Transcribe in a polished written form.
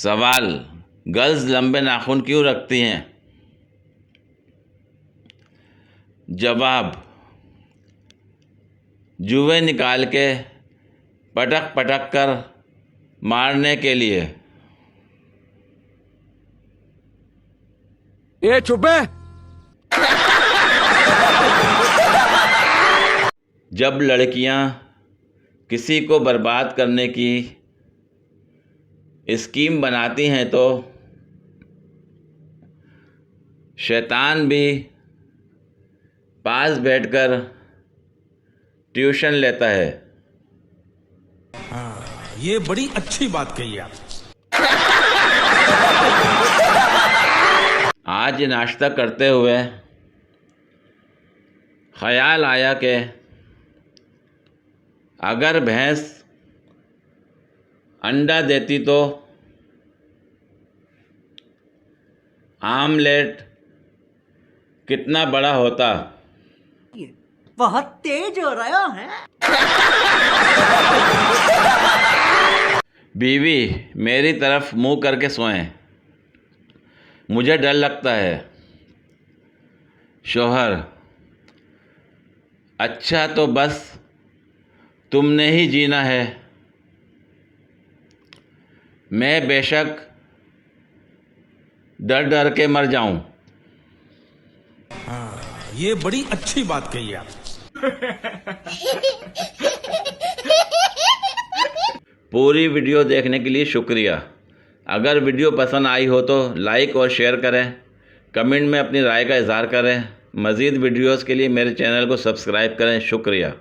सवाल: गर्ल्स लंबे नाखून क्यों रखती हैं? जवाब: जुएं निकाल के पटक पटक कर मारने के लिए। ये चुप है। जब लड़कियां किसी को बर्बाद करने की स्कीम बनाती हैं तो शैतान भी पास बैठकर ट्यूशन लेता है। ये बड़ी अच्छी बात कही आप। आज नाश्ता करते हुए ख्याल आया कि अगर भैंस अंडा देती तो आमलेट कितना बड़ा होता। बहुत तेज हो रहा है। बीवी मेरी तरफ मुंह करके सोएं, मुझे डर लगता है। शौहर: अच्छा तो बस तुमने ही जीना है, मैं बेशक डर डर के मर जाऊं। ये बड़ी अच्छी बात कही आप। पूरी वीडियो देखने के लिए शुक्रिया। अगर वीडियो पसंद आई हो तो लाइक और शेयर करें, कमेंट में अपनी राय का इजहार करें। मज़ीद वीडियोस के लिए मेरे चैनल को सब्सक्राइब करें। शुक्रिया।